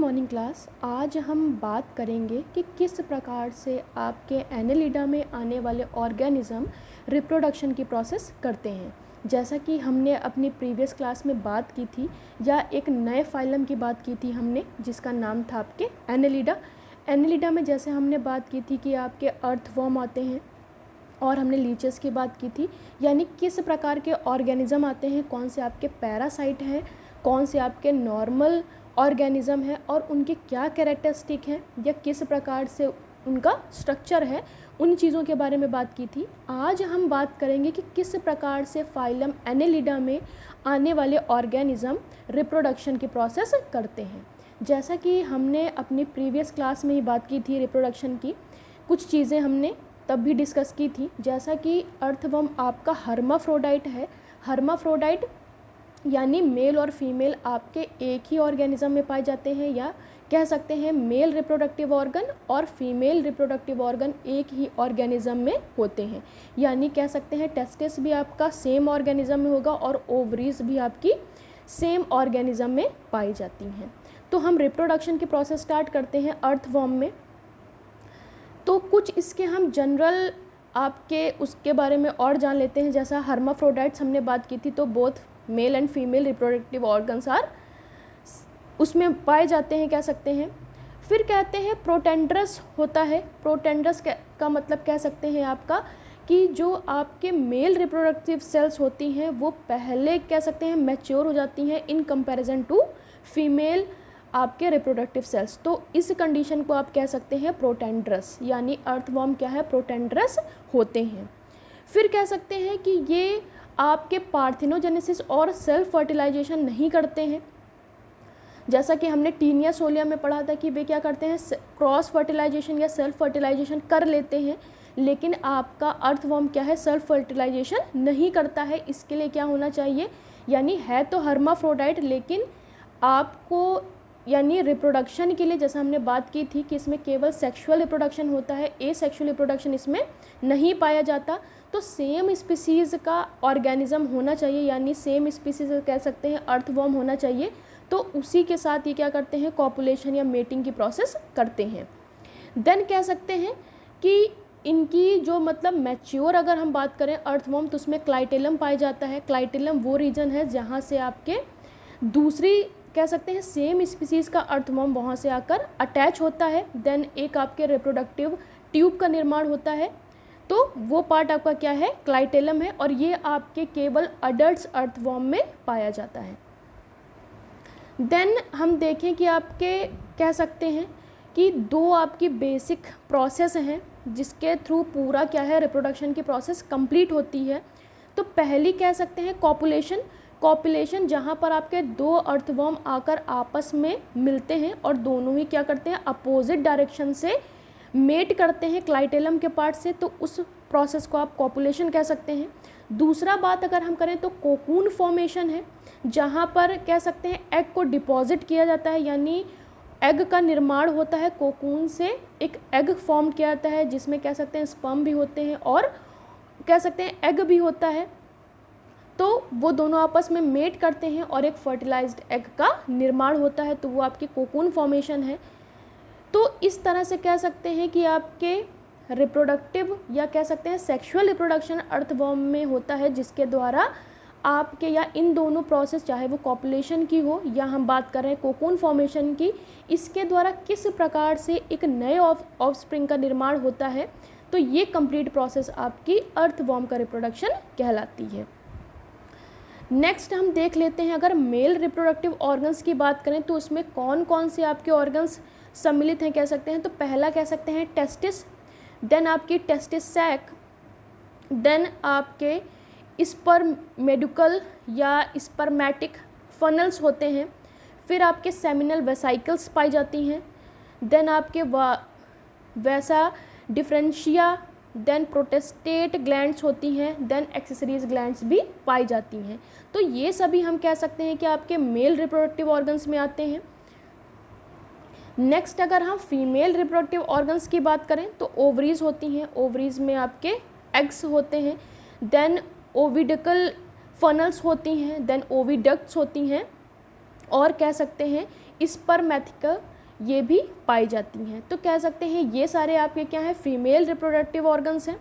Morning class. आज हम बात करेंगे कि किस प्रकार से आपके एनेलिडा में आने वाले ऑर्गेनिज्म रिप्रोडक्शन की प्रोसेस करते हैं। जैसा कि हमने अपनी प्रीवियस क्लास में बात की थी या एक नए फाइलम की बात की थी हमने, जिसका नाम था आपके एनेलिडा। एनेलिडा में जैसे हमने बात की थी कि आपके अर्थवर्म आते हैं और हमने लीचेस की बात की थी, यानी किस प्रकार के ऑर्गेनिज्म आते हैं, कौन से आपके पैरासाइट हैं, कौन से आपके नॉर्मल ऑर्गेनिज्म है और उनके क्या कैरेक्टरिस्टिक हैं या किस प्रकार से उनका स्ट्रक्चर है, उन चीज़ों के बारे में बात की थी। आज हम बात करेंगे कि किस प्रकार से फाइलम एनेलिडा में आने वाले ऑर्गेनिज्म रिप्रोडक्शन की प्रोसेस करते हैं। जैसा कि हमने अपनी प्रीवियस क्लास में ही बात की थी रिप्रोडक्शन की, कुछ चीज़ें हमने तब भी डिस्कस की थी। जैसा कि अर्थवर्म आपका हर्माफ्रोडाइट है। हर्माफ्रोडाइट यानी मेल और फीमेल आपके एक ही ऑर्गेनिज्म में पाए जाते हैं, या कह सकते हैं मेल रिप्रोडक्टिव ऑर्गन और फीमेल रिप्रोडक्टिव ऑर्गन एक ही ऑर्गेनिज्म में होते हैं। यानी कह सकते हैं टेस्टिस भी आपका सेम ऑर्गेनिज्म में होगा और ओवरीज भी आपकी सेम ऑर्गेनिज्म में पाई जाती हैं। तो हम रिप्रोडक्शन की प्रोसेस स्टार्ट करते हैं अर्थवर्म में। तो कुछ इसके हम जनरल आपके उसके बारे में और जान लेते हैं। जैसा हर्माफ्रोडाइट्स हमने बात की थी, तो both male and female reproductive organs are उसमें पाए जाते हैं, कह सकते हैं। फिर कहते हैं प्रोटेंडरस होता है। प्रोटेंडरस का मतलब कह सकते हैं आपका कि जो आपके मेल रिप्रोडक्टिव सेल्स होती हैं वो पहले कह सकते हैं मैच्योर हो जाती हैं इन कंपैरिजन टू फीमेल आपके रिप्रोडक्टिव सेल्स। तो इस कंडीशन को आप कह सकते हैं प्रोटेंडरस, यानी अर्थवर्म क्या है, प्रोटेंडरस होते हैं। फिर कह सकते हैं कि ये आपके पार्थिनोजेनेसिस और सेल्फ फर्टिलाइजेशन नहीं करते हैं। जैसा कि हमने टीनिया सोलिया में पढ़ा था कि वे क्या करते हैं, क्रॉस फर्टिलाइजेशन या सेल्फ फर्टिलाइजेशन कर लेते हैं, लेकिन आपका अर्थवर्म क्या है, सेल्फ फर्टिलाइजेशन नहीं करता है। इसके लिए क्या होना चाहिए, यानी है तो हर्माफ्रोडाइट, लेकिन आपको यानी रिप्रोडक्शन के लिए जैसा हमने बात की थी कि इसमें केवल सेक्सुअल रिप्रोडक्शन होता है, एसेक्सुअल रिप्रोडक्शन इसमें नहीं पाया जाता। तो सेम स्पीसीज़ का ऑर्गेनिज्म होना चाहिए, यानी सेम स्पीसीज़ कह सकते हैं अर्थवर्म होना चाहिए। तो उसी के साथ ये क्या करते हैं, कॉपुलेशन या मेटिंग की प्रोसेस करते हैं। देन कह सकते हैं कि इनकी जो मतलब मैच्योर अगर हम बात करें अर्थवर्म, तो उसमें क्लाइटेलम पाया जाता है। क्लाइटेलम वो रीजन है जहाँ से आपके दूसरी कह सकते हैं सेम स्पीसीज़ का अर्थवर्म वहाँ से आकर अटैच होता है। देन एक आपके रिप्रोडक्टिव ट्यूब का निर्माण होता है, तो वो पार्ट आपका क्या है, क्लाइटेलम है, और ये आपके केवल अडल्ट अर्थवर्म में पाया जाता है। देन हम देखें कि आपके कह सकते हैं कि दो आपकी बेसिक प्रोसेस हैं जिसके थ्रू पूरा क्या है, रिप्रोडक्शन की प्रोसेस कंप्लीट होती है। तो पहली कह सकते हैं कॉपुलेशन, जहाँ पर आपके दो अर्थवर्म आकर आपस में मिलते हैं और दोनों ही क्या करते हैं, अपोजिट डायरेक्शन से मेट करते हैं क्लाइटेलम के पार्ट से, तो उस प्रोसेस को आप कॉपुलेशन कह सकते हैं। दूसरा बात अगर हम करें तो कोकून फॉर्मेशन है, जहाँ पर कह सकते हैं एग को डिपॉजिट किया जाता है, यानी एग का निर्माण होता है। कोकून से एक एग फॉर्म किया जाता है जिसमें कह सकते हैं स्पर्म भी होते हैं और कह सकते हैं एग भी होता है। तो वो दोनों आपस में मेट करते हैं और एक फर्टिलाइज्ड एग का निर्माण होता है, तो वो आपकी कोकून फॉर्मेशन है। तो इस तरह से कह सकते हैं कि आपके रिप्रोडक्टिव या कह सकते हैं सेक्सुअल रिप्रोडक्शन अर्थवर्म में होता है, जिसके द्वारा आपके या इन दोनों प्रोसेस, चाहे वो कॉपुलेशन की हो या हम बात कर रहे हैं कोकून फॉर्मेशन की, इसके द्वारा किस प्रकार से एक नए ऑफस्प्रिंग का निर्माण होता है। तो ये कंप्लीट प्रोसेस आपकी अर्थवर्म का रिप्रोडक्शन कहलाती है। नेक्स्ट हम देख लेते हैं, अगर मेल रिप्रोडक्टिव ऑर्गन्स की बात करें तो उसमें कौन कौन से आपके ऑर्गन्स सम्मिलित हैं, कह सकते हैं। तो पहला कह सकते हैं टेस्टिस, देन आपकी टेस्टिस सैक, देन आपके स्पर्मेडुकल या स्पर्मेटिक फनल्स होते हैं, फिर आपके सेमिनल वेसाइकल्स पाई जाती हैं, देन आपके वैसा डिफरेंशिया, देन प्रोटेस्टेट ग्लैंड्स होती हैं, देन एक्सेसरीज ग्लैंड्स भी पाई जाती हैं। तो ये सभी हम कह सकते हैं कि आपके मेल रिप्रोडक्टिव ऑर्गन्स में आते हैं। नेक्स्ट अगर हम फीमेल रिप्रोडक्टिव ऑर्गन्स की बात करें तो ओवरीज होती हैं, ओवरीज में आपके एग्स होते हैं, देन ओविडिकल फनल्स होती हैं, देन ओविडक्ट्स होती हैं, और कह सकते हैं स्पर्मेथिका ये भी पाई जाती हैं। तो कह सकते हैं ये सारे आपके क्या हैं, फीमेल रिप्रोडक्टिव ऑर्गन्स हैं।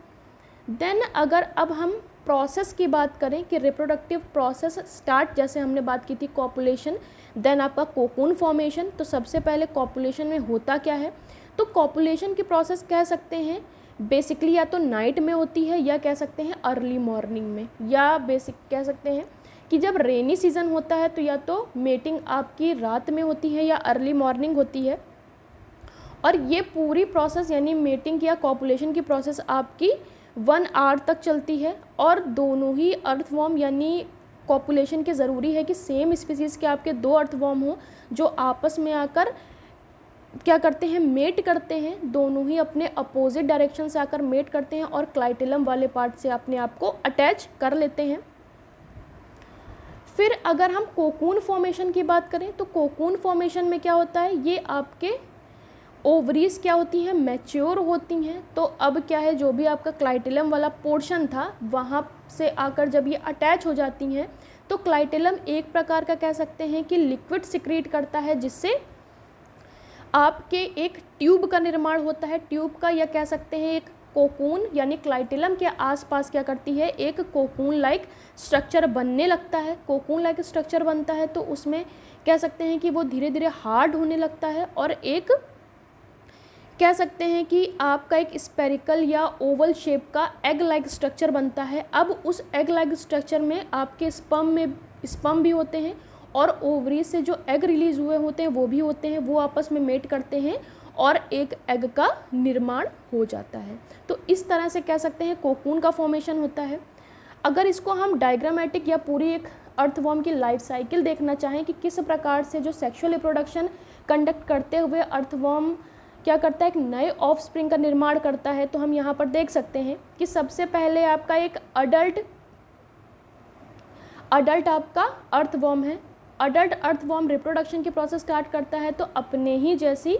देन अगर अब हम प्रोसेस की बात करें कि रिप्रोडक्टिव प्रोसेस स्टार्ट, जैसे हमने बात की थी कॉपुलेशन, देन आपका कोकून फॉर्मेशन। तो सबसे पहले कॉपुलेशन में होता क्या है, तो कॉपुलेशन की प्रोसेस कह सकते हैं बेसिकली या तो नाइट में होती है या कह सकते हैं अर्ली मॉर्निंग में, या बेसिक कह सकते हैं कि जब रेनी सीज़न होता है तो या तो मेटिंग आपकी रात में होती है या अर्ली मॉर्निंग होती है। और ये पूरी प्रोसेस यानी मेटिंग या कॉपुलेशन की प्रोसेस आपकी 1 आवर तक चलती है। और दोनों ही अर्थवॉर्म यानी कॉपुलेशन के ज़रूरी है कि सेम स्पीसीज़ के आपके 2 अर्थवॉर्म हों जो आपस में आकर क्या करते हैं, मेट करते हैं। दोनों ही अपने अपोजिट डायरेक्शन से आकर मेट करते हैं और क्लाइटेलम वाले पार्ट से अपने आप को अटैच कर लेते हैं। फिर अगर हम कोकून फॉर्मेशन की बात करें तो कोकून फॉर्मेशन में क्या होता है, ये आपके ओवरीज क्या होती हैं, मैच्योर होती हैं। तो अब क्या है, जो भी आपका क्लाइटेलम वाला पोर्शन था वहाँ से आकर जब ये अटैच हो जाती हैं तो क्लाइटेलम एक प्रकार का कह सकते हैं कि लिक्विड सिक्रीट करता है, जिससे आपके एक ट्यूब का निर्माण होता है। ट्यूब का या कह सकते हैं एक कोकून यानी क्लाइटेलम के आसपास क्या करती है, एक कोकून लाइक स्ट्रक्चर बनने लगता है। कोकून लाइक स्ट्रक्चर बनता है तो उसमें कह सकते हैं कि वो धीरे धीरे हार्ड होने लगता है और एक कह सकते हैं कि आपका एक स्पेरिकल या ओवल शेप का एग लाइक स्ट्रक्चर बनता है। अब उस एग लाइक स्ट्रक्चर में आपके स्पर्म भी होते हैं और ओवरी से जो एग रिलीज हुए होते हैं वो भी होते हैं, वो आपस में मेट करते हैं और एक एग का निर्माण हो जाता है। तो इस तरह से कह सकते हैं कोकून का फॉर्मेशन होता है। अगर इसको हम डायग्रामेटिक या पूरी एक अर्थवॉर्म की लाइफ साइकिल देखना चाहें कि किस प्रकार से जो सेक्सुअल रिप्रोडक्शन कंडक्ट करते हुए अर्थवॉर्म क्या करता है, एक नए ऑफस्प्रिंग का निर्माण करता है, तो हम यहाँ पर देख सकते हैं कि सबसे पहले आपका एक अडल्ट आपका अर्थवॉर्म है। अडल्ट अर्थवॉर्म रिप्रोडक्शन की प्रोसेस स्टार्ट करता है तो अपने ही जैसी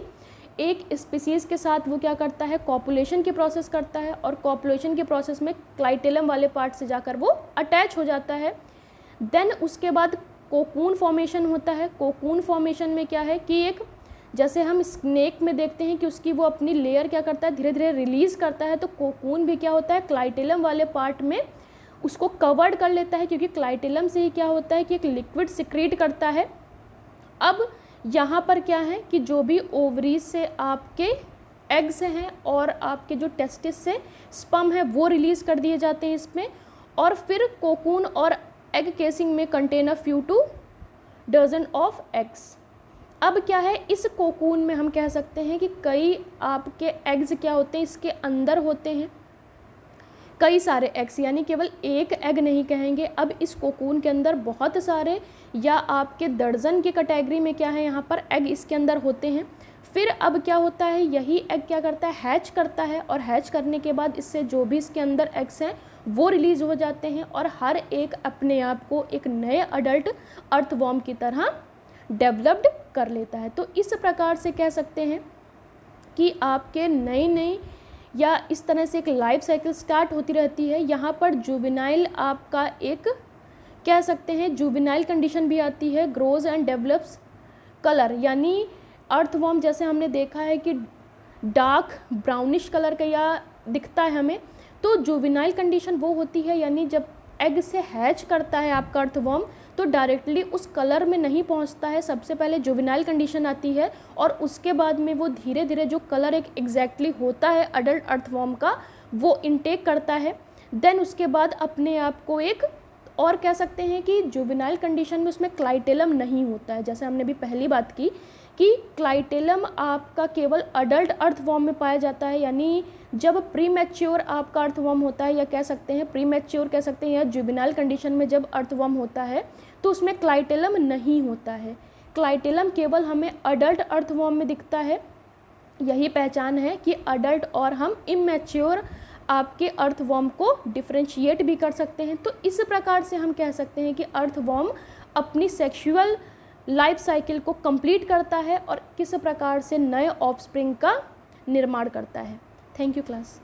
एक स्पीसीज़ के साथ वो क्या करता है, कॉपुलेशन की प्रोसेस करता है और कॉपुलेशन की प्रोसेस में क्लाइटेलम वाले पार्ट से जाकर वो अटैच हो जाता है। देन उसके बाद कोकून फॉर्मेशन होता है। कोकून फॉर्मेशन में क्या है कि एक जैसे हम स्नेक में देखते हैं कि उसकी वो अपनी लेयर क्या करता है, धीरे धीरे रिलीज़ करता है, तो कोकून भी क्या होता है, क्लाइटेलम वाले पार्ट में उसको कवर्ड कर लेता है, क्योंकि क्लाइटेलम से ही क्या होता है कि एक लिक्विड सिक्रीट करता है। अब यहाँ पर क्या है कि जो भी ओवरीज से आपके एग्स हैं और आपके जो टेस्टिस से स्पर्म है वो रिलीज़ कर दिए जाते हैं इसमें, और फिर कोकून और एग केसिंग में contain a few to dozen of eggs. अब क्या है, इस कोकून में हम कह सकते हैं कि कई आपके एग्स क्या होते हैं, इसके अंदर होते हैं कई सारे एग्स, यानी केवल एक एग नहीं कहेंगे। अब इस कोकून के अंदर बहुत सारे या आपके दर्जन की कैटेगरी में क्या है, यहाँ पर एग इसके अंदर होते हैं। फिर अब क्या होता है, यही एग क्या करता है, हैच करता है, और हैच करने के बाद इससे जो भी इसके अंदर एग्स हैं वो रिलीज़ हो जाते हैं और हर एक अपने आप को एक नए अडल्ट अर्थवॉर्म की तरह डेवलप्ड कर लेता है। तो इस प्रकार से कह सकते हैं कि आपके नई या इस तरह से एक लाइफ साइकिल स्टार्ट होती रहती है। यहाँ पर जुवेनाइल आपका एक कह सकते हैं जुवेनाइल कंडीशन भी आती है, ग्रोज एंड डेवलप्स कलर, यानी अर्थवॉर्म जैसे हमने देखा है कि डार्क ब्राउनिश कलर का या दिखता है हमें, तो जुवेनाइल कंडीशन वो होती है यानी जब एग से हैच करता है आपका अर्थवॉर्म तो डायरेक्टली उस कलर में नहीं पहुंचता है। सबसे पहले जुवेनाइल कंडीशन आती है और उसके बाद में वो धीरे धीरे जो कलर एक एग्जैक्टली होता है अडल्ट अर्थवॉर्म का वो इनटेक करता है। देन उसके बाद अपने आप को एक और कह सकते हैं कि जुवेनाइल कंडीशन में उसमें क्लाइटेलम नहीं होता है, जैसे हमने भी पहली बात की कि क्लाइटेलम आपका केवल अडल्ट अर्थवॉर्म में पाया जाता है, यानी जब प्री मैच्योर आपका अर्थवॉर्म होता है या कह सकते हैं प्री मैच्योर कह सकते हैं या जुवेनाइल कंडीशन में जब अर्थवॉर्म होता है तो उसमें क्लाइटेलम नहीं होता है। क्लाइटेलम केवल हमें अडल्ट अर्थवॉर्म में दिखता है। यही पहचान है कि अडल्ट और हम इमैच्योर आपके अर्थवॉर्म को डिफरेंशिएट भी कर सकते हैं। तो इस प्रकार से हम कह सकते हैं कि अर्थवॉर्म अपनी सेक्सुअल लाइफ साइकिल को कंप्लीट करता है और किस प्रकार से नए ऑफस्प्रिंग का निर्माण करता है। Thank you class.